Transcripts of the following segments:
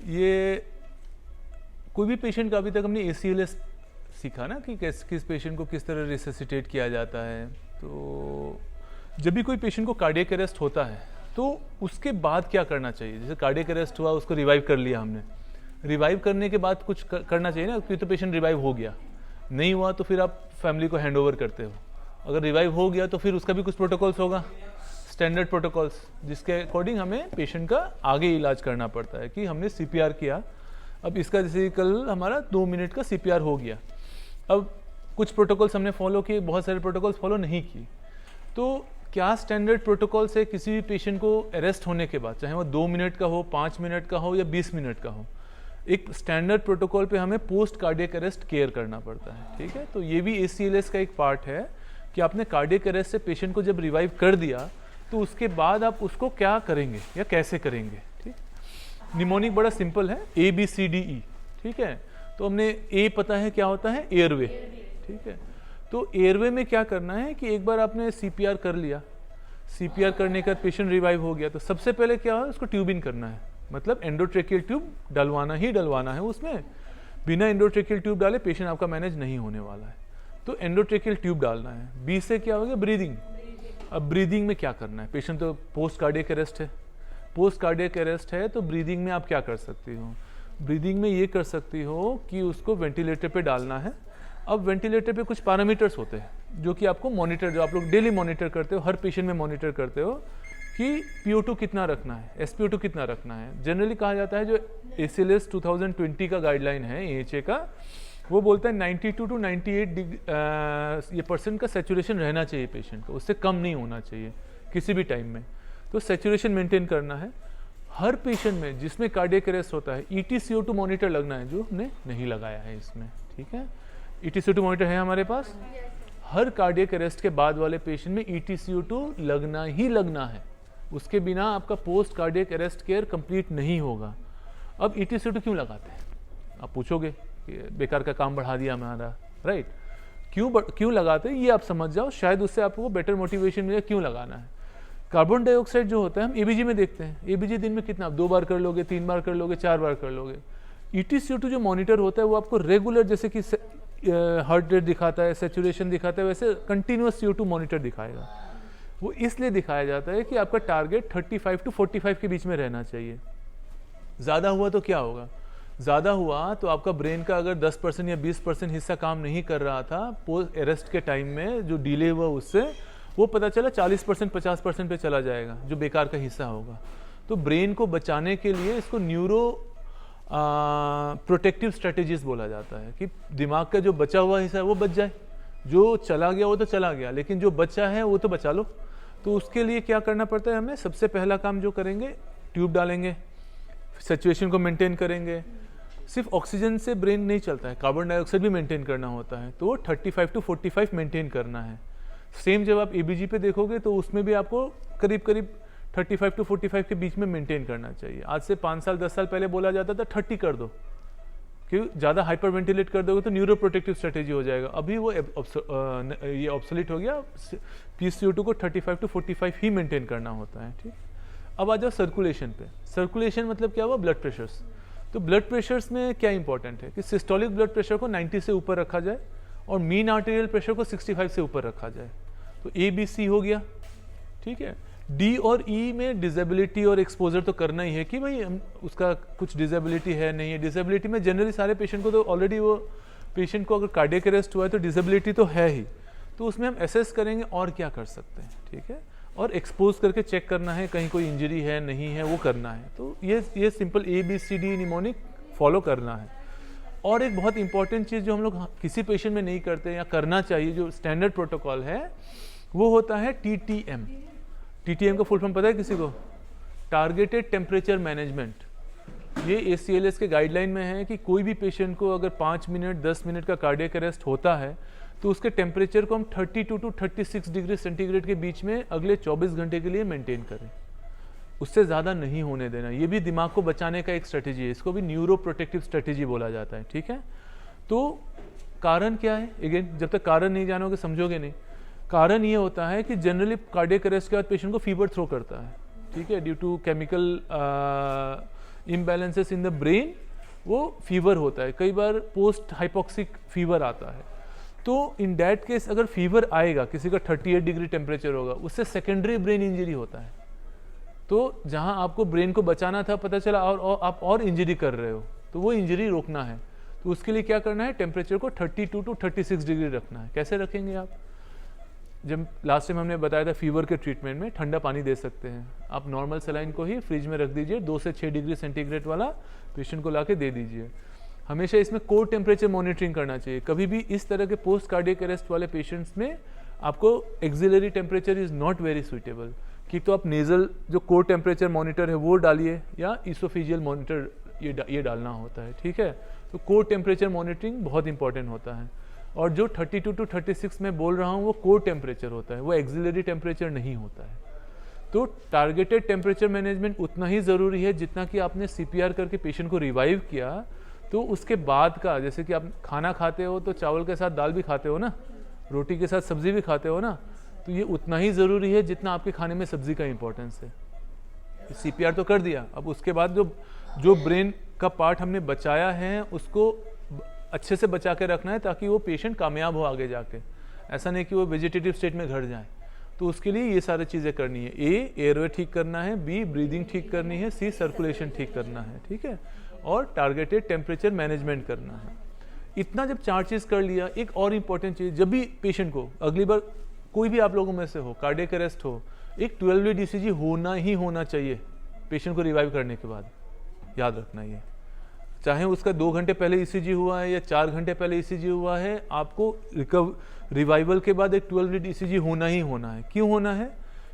ये कोई भी पेशेंट का अभी तक हमने ACLS सीखा ना कि किस पेशेंट को किस तरह रिससिटेट किया जाता है। तो जब भी कोई पेशेंट को कार्डियक अरेस्ट होता है तो उसके बाद क्या करना चाहिए? जैसे कार्डियक अरेस्ट हुआ, उसको रिवाइव कर लिया हमने, रिवाइव करने के बाद कुछ करना चाहिए ना, क्योंकि तो पेशेंट रिवाइव हो गया, नहीं हुआ तो फिर आप फैमिली को हैंड ओवर करते हो। अगर रिवाइव हो गया तो फिर उसका भी कुछ प्रोटोकॉल्स होगा, स्टैंडर्ड प्रोटोकॉल्स, जिसके अकॉर्डिंग हमें पेशेंट का आगे इलाज करना पड़ता है। कि हमने CPR किया, अब इसका जैसे कल हमारा 2 मिनट का CPR हो गया, अब कुछ प्रोटोकॉल्स हमने फॉलो किए, बहुत सारे प्रोटोकॉल्स फॉलो नहीं किए, तो क्या स्टैंडर्ड प्रोटोकॉल से किसी भी पेशेंट को अरेस्ट होने के बाद, चाहे वो 2 मिनट का हो, 5 मिनट का हो या 20 मिनट का हो, एक स्टैंडर्ड प्रोटोकॉल पे हमें पोस्ट कार्डियक अरेस्ट केयर करना पड़ता है। ठीक है, तो ये भी ACLS का एक पार्ट है कि आपने कार्डियक अरेस्ट से पेशेंट को जब रिवाइव कर दिया तो उसके बाद आप उसको क्या करेंगे या कैसे करेंगे। ठीक, निमोनिक बड़ा सिंपल है, ABCDE। ठीक है, तो हमने A पता है क्या होता है, एयरवे। ठीक है, तो एयरवे में क्या करना है कि एक बार आपने CPR कर लिया, CPR करने के बाद पेशेंट रिवाइव हो गया, तो सबसे पहले क्या है, उसको ट्यूब इन करना है, मतलब एंडोट्रेकियल ट्यूब डलवाना ही डलवाना है। उसमें बिना एंडोट्रेकियल ट्यूब डाले पेशेंट आपका मैनेज नहीं होने वाला है, तो एंडोट्रेकियल ट्यूब डालना है। B से क्या हो गया, ब्रीदिंग। अब ब्रीदिंग में क्या करना है, पेशेंट तो पोस्ट कार्डियक अरेस्ट है, पोस्ट कार्डियक अरेस्ट है तो ब्रीदिंग में आप क्या कर सकती हो, ब्रीदिंग में ये कर सकती हो कि उसको वेंटिलेटर पे डालना है। अब वेंटिलेटर पे कुछ पैरामीटर्स होते हैं जो कि आपको मॉनिटर, जो आप लोग डेली मॉनिटर करते हो, हर पेशेंट में मॉनिटर करते हो कि PO2 कितना रखना है, SpO2 कितना रखना है। जनरली कहा जाता है जो ACLS 2020 का गाइडलाइन है AHA का, वो बोलता है 92 to 98 ये % का सैचुरेशन रहना चाहिए पेशेंट को, उससे कम नहीं होना चाहिए किसी भी टाइम में। तो सैचुरेशन मेंटेन करना है। हर पेशेंट में जिसमें कार्डियक अरेस्ट होता है ETCO2 मॉनिटर लगना है, जो हमने नहीं लगाया है इसमें। ठीक है, ETCO2 मॉनिटर है हमारे पास। हर कार्डियक अरेस्ट के बाद वाले पेशेंट में ETCO2 लगना ही लगना है, उसके बिना आपका post cardiac arrest care complete नहीं होगा। अब ETCO2 क्यों लगाते हैं, आप पूछोगे कि बेकार का काम बढ़ा दिया हमारा, राइट। क्यों लगाते हैं ये आप समझ जाओ, शायद उससे आपको बेटर मोटिवेशन मिले क्यों लगाना है। कार्बन डाइऑक्साइड जो होता है हम ABG में देखते हैं, ABG दिन में कितना, 2 बार कर लोगे, 3 बार कर लोगे, 4 बार कर लोगे। ETCO2 जो मॉनिटर होता है वो आपको रेगुलर, जैसे कि हार्ट रेट दिखाता है, सैचुरेशन दिखाता है, वैसे कंटिन्यूअस CO2 मॉनिटर दिखाएगा। वो इसलिए दिखाया जाता है कि आपका टारगेट 35 to 45 के बीच में रहना चाहिए। ज़्यादा हुआ तो क्या होगा, ज़्यादा हुआ तो आपका ब्रेन का अगर 10% या 20% हिस्सा काम नहीं कर रहा था पोस्ट अरेस्ट के टाइम में, जो डिले हुआ उससे, वो पता चला 40% 50% पे चला जाएगा, जो बेकार का हिस्सा होगा। तो ब्रेन को बचाने के लिए इसको न्यूरो प्रोटेक्टिव स्ट्रेटेजीज बोला जाता है कि दिमाग का जो बचा हुआ हिस्सा है वो बच जाए, जो चला गया वो तो चला गया, लेकिन जो बचा है वो तो बचा लो। तो उसके लिए क्या करना पड़ता है हमें, सबसे पहला काम जो करेंगे, ट्यूब डालेंगे, सैचुरेशन को मेंटेन करेंगे। सिर्फ ऑक्सीजन से ब्रेन नहीं चलता है, कार्बन डाइऑक्साइड भी मेंटेन करना होता है, तो 35 to 45 मेंटेन करना है। सेम जब आप ABG पे देखोगे तो उसमें भी आपको करीब करीब 35 to 45 के बीच में मेंटेन करना चाहिए। आज से 5 साल 10 साल पहले बोला जाता था 30 कर दो, क्यों, ज़्यादा हाइपर वेंटिलेट कर दोगे तो न्यूरो प्रोटेक्टिव स्ट्रेटेजी हो जाएगा। अभी वो ये ऑब्सोलीट हो गया, PCO2 को 35 to 45 ही मेंटेन करना होता है। ठीक, अब आ जाओ सर्कुलेशन पे। सर्कुलेशन मतलब क्या हुआ, ब्लड प्रेशर्स। तो ब्लड प्रेशर्स में क्या इंपॉर्टेंट है कि सिस्टोलिक ब्लड प्रेशर को 90 से ऊपर रखा जाए और मीन आर्टेरियल प्रेशर को 65 से ऊपर रखा जाए। तो ABC हो गया। ठीक है, D और E में डिसेबिलिटी और एक्सपोजर तो करना ही है कि भाई हम उसका कुछ डिसेबिलिटी है नहीं है। डिसेबिलिटी में जनरली सारे पेशेंट को तो ऑलरेडी, वो पेशेंट को अगर कार्डियक अरेस्ट हुआ है तो डिसेबिलिटी तो है ही, तो उसमें हम असेस करेंगे और क्या कर सकते हैं। ठीक है, और एक्सपोज करके चेक करना है कहीं कोई इंजरी है नहीं है, वो करना है। तो ये सिंपल ABCD निमोनिक फॉलो करना है। और एक बहुत इंपॉर्टेंट चीज़ जो हम लोग किसी पेशेंट में नहीं करते या करना चाहिए, जो स्टैंडर्ड प्रोटोकॉल है, वो होता है TTM। TTM का फुल फॉर्म पता है किसी को, टारगेटेड टेम्परेचर मैनेजमेंट। ये ACLS के गाइडलाइन में है कि कोई भी पेशेंट को अगर 5 मिनट 10 मिनट का कार्डियक अरेस्ट होता है तो उसके टेम्परेचर को हम 32 to 36 डिग्री सेंटीग्रेड के बीच में अगले 24 घंटे के लिए मेंटेन करें, उससे ज़्यादा नहीं होने देना। ये भी दिमाग को बचाने का एक स्ट्रेटेजी है, इसको भी न्यूरो प्रोटेक्टिव स्ट्रेटेजी बोला जाता है। ठीक है, तो कारण क्या है, अगेन जब तक कारण नहीं जानोगे समझोगे नहीं। कारण ये होता है कि जनरली कार्डियक अरेस्ट के बाद पेशेंट को फीवर थ्रो करता है। ठीक है, due to chemical imbalances in the brain, वो फीवर होता है, कई बार पोस्ट हाइपोक्सिक फीवर आता है। तो इन डैट केस अगर फीवर आएगा, किसी का 38 डिग्री टेम्परेचर होगा, उससे सेकेंडरी ब्रेन इंजरी होता है। तो जहां आपको ब्रेन को बचाना था, पता चला और आप और इंजरी कर रहे हो, तो वो इंजरी रोकना है। तो उसके लिए क्या करना है, टेम्परेचर को 32 टू 36 डिग्री रखना है। कैसे रखेंगे आप? जब लास्ट टाइम हमने बताया था फीवर के ट्रीटमेंट में ठंडा पानी दे सकते हैं आप, नॉर्मल सलाइन को ही फ्रिज में रख दीजिए, 2 से 6 डिग्री सेंटीग्रेड वाला पेशेंट को लाके दे दीजिए। हमेशा इसमें कोर टेम्परेचर मॉनिटरिंग करना चाहिए। कभी भी इस तरह के पोस्ट कार्डियक अरेस्ट वाले पेशेंट्स में आपको axillary temperature is not very suitable, कि तो आप नेजल जो कोर टेम्परेचर मॉनिटर है वो डालिए, या इसोफिजियल मॉनिटर ये डालना होता है, ठीक है। तो कोर टेम्परेचर मॉनिटरिंग बहुत इंपॉर्टेंट होता है। और जो 32 टू 36 में बोल रहा हूँ वो कोर टेम्परेचर होता है, वो एक्सिलरी टेम्परेचर नहीं होता है। तो टारगेटेड टेम्परेचर मैनेजमेंट उतना ही ज़रूरी है जितना कि आपने CPR करके पेशेंट को रिवाइव किया, तो उसके बाद का, जैसे कि आप खाना खाते हो तो चावल के साथ दाल भी खाते हो ना, रोटी के साथ सब्जी भी खाते हो ना, तो ये उतना ही ज़रूरी है जितना आपके खाने में सब्जी का इंपॉर्टेंस है। CPR तो कर दिया, अब उसके बाद जो ब्रेन का पार्ट हमने बचाया है उसको अच्छे से बचा के रखना है, ताकि वो पेशेंट कामयाब हो आगे जाके, ऐसा नहीं कि वो वेजिटेटिव स्टेट में घट जाए। तो उसके लिए ये सारी चीज़ें करनी है। A एयरवे ठीक करना है, B ब्रीदिंग ठीक करनी है, C सर्कुलेशन ठीक करना है, ठीक है, और टारगेटेड टेम्परेचर मैनेजमेंट करना है। इतना जब 4 चीज़ कर लिया, एक और इम्पॉर्टेंट चीज़, जब भी पेशेंट को अगली बार कोई भी आप लोगों में से हो कार्डियक अरेस्ट हो, एक 12 लीड ECG होना ही होना चाहिए पेशेंट को रिवाइव करने के बाद, याद रखना ये। चाहे उसका 2 घंटे पहले ECG हुआ है या 4 घंटे पहले ECG हुआ है, आपको रिवाइवल के बाद एक 12 लीड ECG होना ही होना है। क्यों होना है?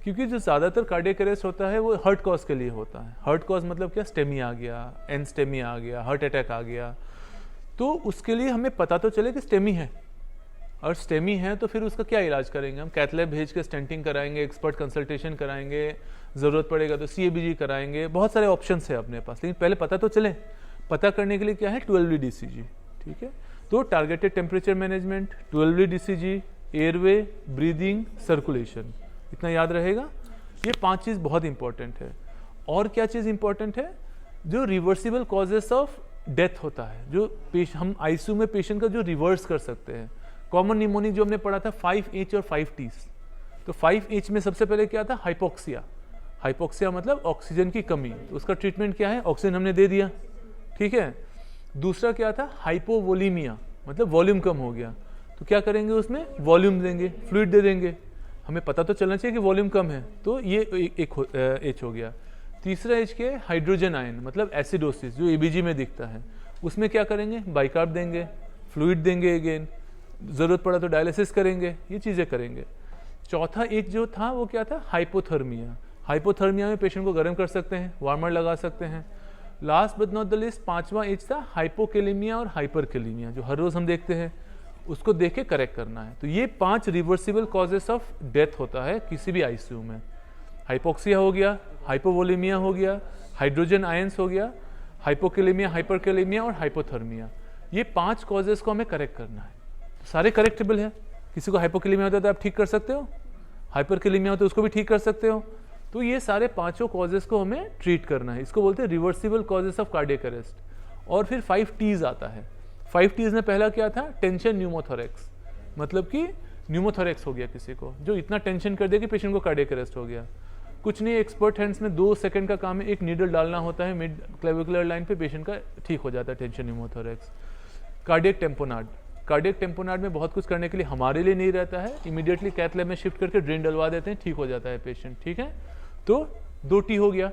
क्योंकि जो ज़्यादातर कार्डियक अरेस्ट होता है वो हार्ट कॉज के लिए होता है। हार्ट कॉज मतलब क्या? स्टेमी आ गया, एनस्टेमी आ गया, हार्ट अटैक आ गया। तो उसके लिए हमें पता तो चले कि स्टेमी है, और स्टेमी है तो फिर उसका क्या इलाज करेंगे हम? कैथ लैब भेज के स्टेंटिंग कराएंगे, एक्सपर्ट कंसल्टेशन कराएंगे, ज़रूरत पड़ेगा तो CABG कराएंगे, बहुत सारे ऑप्शन है अपने पास। लेकिन पहले पता तो चले, पता करने के लिए क्या है? 12 लीड ECG, ठीक है। तो targeted temperature management, 12 lead ECG, airway, breathing, circulation, इतना याद रहेगा। ये 5 चीज़ बहुत इंपॉर्टेंट है। और क्या चीज़ इंपॉर्टेंट है? जो रिवर्सिबल कॉजेस ऑफ डेथ होता है, जो हम ICU में पेशेंट का जो रिवर्स कर सकते हैं। कॉमन निमोनिक जो हमने पढ़ा था 5H और 5Ts, तो 5H में सबसे पहले क्या था? हाइपोक्सिया। हाइपोक्सिया मतलब ऑक्सीजन की कमी, तो उसका ट्रीटमेंट क्या है? ऑक्सीजन हमने दे दिया, ठीक है। दूसरा क्या था? हाइपोवोलीमिया, मतलब वॉल्यूम कम हो गया, तो क्या करेंगे? उसमें वॉल्यूम देंगे, फ्लूइड दे देंगे। हमें पता तो चलना चाहिए कि वॉल्यूम कम है, तो ये एक H हो गया। तीसरा H क्या है? हाइड्रोजन आयन, मतलब एसिडोसिस, जो ABG में दिखता है। उसमें क्या करेंगे? बाइकार्ब देंगे, फ्लूइड देंगे, अगेन ज़रूरत पड़ा तो डायलिसिस करेंगे, ये चीज़ें करेंगे। चौथा H जो था वो क्या था? हाइपोथर्मिया। हाइपोथर्मिया में पेशेंट को गर्म कर सकते हैं, वार्मर लगा सकते हैं। Last but not the least 5वां H था हाइपोकेलेमिया और हाइपरकेलेमिया, जो हर रोज़ हम देखते हैं, उसको देख के करेक्ट करना है। तो ये 5 रिवर्सिबल कॉजेस ऑफ डेथ होता है किसी भी ICU में। हाइपोक्सिया हो गया, हाइपोवोलेमिया हो गया, हाइड्रोजन आयंस हो गया, हाइपोकेलेमिया, हाइपरकेलेमिया और हाइपोथर्मिया। ये 5 कॉजेस को हमें करेक्ट करना है। तो सारे करेक्टेबल है। किसी को हाइपोकेलेमिया होता है तो आप ठीक कर सकते हो, हाइपरकेलेमिया होता है उसको भी ठीक कर सकते हो। तो ये सारे 5 कॉजेस को हमें ट्रीट करना है। इसको बोलते हैं reversible causes of cardiac arrest. और फिर 5 Ts आता है। 5 Ts में पहला क्या था? टेंशन न्यूमोथोरेक्स, मतलब कि न्यूमोथोरेक्स हो गया किसी को, जो इतना टेंशन कर दिया कि पेशेंट को कार्डियक अरेस्ट हो गया। कुछ नहीं, एक्सपर्ट हैंड्स में 2 सेकंड का काम है, एक नीडल डालना होता है मिड क्लेविकुलर लाइन पे, पेशेंट का ठीक हो जाता है tension pneumothorax. Cardiac tamponade, cardiac tamponade में बहुत कुछ करने के लिए हमारे लिए नहीं रहता है, इमीडिएटली कैथ लैब में शिफ्ट करके ड्रेन डलवा देते हैं, ठीक हो जाता है पेशेंट, ठीक है। तो 2 T हो गया।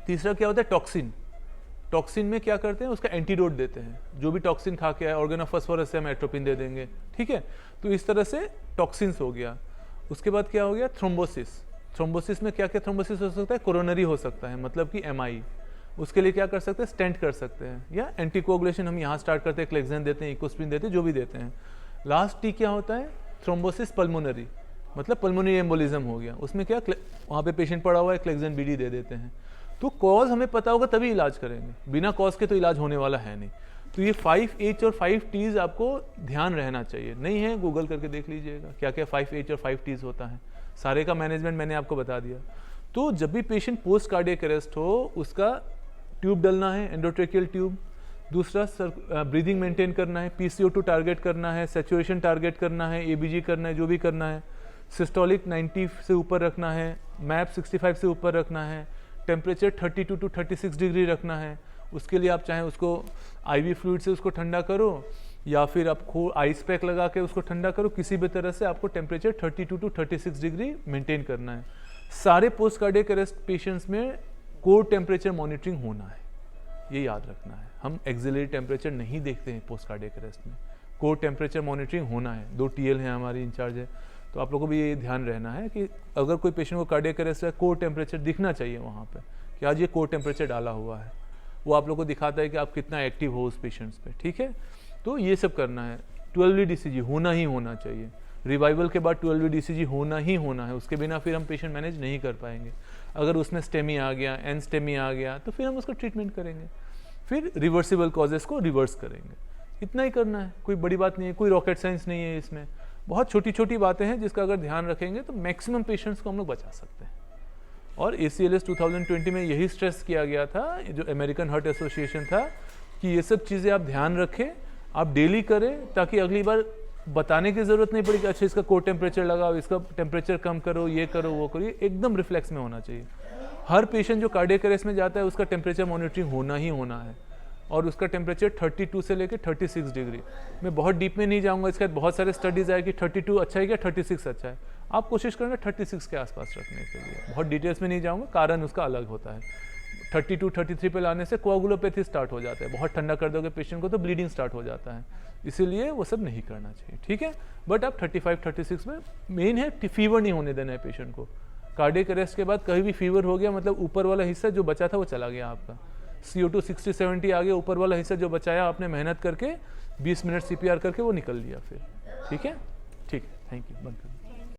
तीसरा क्या होता है? टॉक्सिन। टॉक्सिन में क्या करते हैं? उसका एंटीडोट देते हैं, जो भी टॉक्सिन खा के आए, ऑर्गेनोफॉस्फोरस से हम एट्रोपिन दे देंगे, ठीक है। तो इस तरह से टॉक्सिन्स हो गया। उसके बाद क्या हो गया? थ्रोम्बोसिस। थ्रोम्बोसिस में क्या क्या थ्रोम्बोसिस हो सकता है? कोरोनरी हो सकता है, मतलब कि MI। उसके लिए क्या कर सकते हैं? स्टेंट कर सकते हैं, या एंटीकोगुलेशन हम यहाँ स्टार्ट करते हैं, क्लेक्सेन देते हैं, इकोस्प्रिन देते हैं, जो भी देते हैं। लास्ट T क्या होता है? थ्रोम्बोसिस पल्मोनरी, मतलब पल्मोनरी एम्बोलिज्म हो गया। उसमें क्या, वहाँ पे पेशेंट पड़ा हुआ है, क्लेक्सेन BD दे देते हैं। तो कॉज हमें पता होगा तभी इलाज करेंगे, बिना कॉज के तो इलाज होने वाला है नहीं। तो ये 5H और 5Ts आपको ध्यान रहना चाहिए। नहीं है, गूगल करके देख लीजिएगा क्या क्या 5H और 5Ts होता है। सारे का मैनेजमेंट मैंने आपको बता दिया। तो जब भी पेशेंट पोस्ट कार्डियक अरेस्ट हो, उसका ट्यूब डलना है, एंडोट्रेकियल ट्यूब। दूसरा ब्रीदिंग मेंटेन करना है, PCO2 टारगेट करना है, सैचुरेशन टारगेट करना है, ABG करना है, जो भी करना है। सिस्टोलिक 90 से ऊपर रखना है, मैप 65 से ऊपर रखना है, टेम्परेचर 32 to 36 डिग्री रखना है। उसके लिए आप चाहें उसको IV फ्लूइड से उसको ठंडा करो या फिर आपको आइस पैक लगा के उसको ठंडा करो, किसी भी तरह से आपको टेम्परेचर 32 to 36 डिग्री मेंटेन करना है। सारे पोस्ट कार्डियक अरेस्ट पेशेंट्स में कोर टेम्परेचर मॉनिटरिंग होना है, ये याद रखना है। हम एक्सिलरी टेम्परेचर नहीं देखते हैं पोस्ट कार्डियक अरेस्ट में, कोर टेम्परेचर मॉनिटरिंग होना है। 2 TL हैं हमारी इंचार्ज है, तो आप लोगों को भी ये ध्यान रहना है कि अगर कोई पेशेंट को कार्डियक अरेस्ट है, कोर टेम्परेचर दिखना चाहिए वहाँ पे कि आज ये कोर टेम्परेचर डाला हुआ है। वो आप लोग को दिखाता है कि आप कितना एक्टिव हो उस पेशेंट्स पे, ठीक है। तो ये सब करना है। 12V DCG होना ही होना चाहिए। रिवाइवल के बाद 12V DCG होना ही होना है, उसके बिना फिर हम पेशेंट मैनेज नहीं कर पाएंगे। अगर उसमें स्टेमी आ गया, एन स्टेमी आ गया, तो फिर हम उसका ट्रीटमेंट करेंगे, फिर रिवर्सिबल कॉजेस को रिवर्स करेंगे। इतना ही करना है, कोई बड़ी बात नहीं है, कोई रॉकेट साइंस नहीं है इसमें। बहुत छोटी छोटी बातें हैं जिसका अगर ध्यान रखेंगे तो मैक्सिमम पेशेंट्स को हम लोग बचा सकते हैं। और ACLS 2020 में यही स्ट्रेस किया गया था, जो अमेरिकन हार्ट एसोसिएशन था, कि ये सब चीज़ें आप ध्यान रखें, आप डेली करें, ताकि अगली बार बताने की ज़रूरत नहीं पड़ी कि अच्छा इसका कोर टेम्परेचर लगाओ, इसका टेम्परेचर कम करो, ये करो, वो करो। ये एकदम रिफ्लेक्स में होना चाहिए। हर पेशेंट जो कार्डियक अरेस्ट में जाता है उसका टेम्परेचर मॉनिटरिंग होना ही होना है, और उसका टेम्परेचर 32 से लेकर 36 डिग्री। मैं बहुत डीप में नहीं जाऊंगा, इसके बाद बहुत सारे स्टडीज़ आए कि 32 अच्छा है क्या 36 अच्छा है। आप कोशिश करना 36 के आसपास रखने के लिए, बहुत डिटेल्स में नहीं जाऊंगा, कारण उसका अलग होता है। 32 33 पे लाने से कोआगुलोपैथी स्टार्ट हो जाता है, बहुत ठंडा कर दोगे पेशेंट को तो ब्लीडिंग स्टार्ट हो जाता है, इसीलिए वो सब नहीं करना चाहिए, ठीक है। बट आप 35 36 में, मेन है फीवर नहीं होने देना है पेशेंट को। कार्डियक अरेस्ट के बाद कहीं भी फीवर हो गया, मतलब ऊपर वाला हिस्सा जो बचा था वो चला गया आपका। CO2 60-70 आ गया, ऊपर वाला हिस्सा जो बचाया आपने मेहनत करके 20 मिनट CPR करके वो निकल लिया फिर, ठीक है। ठीक है, थैंक यू, बंद कर।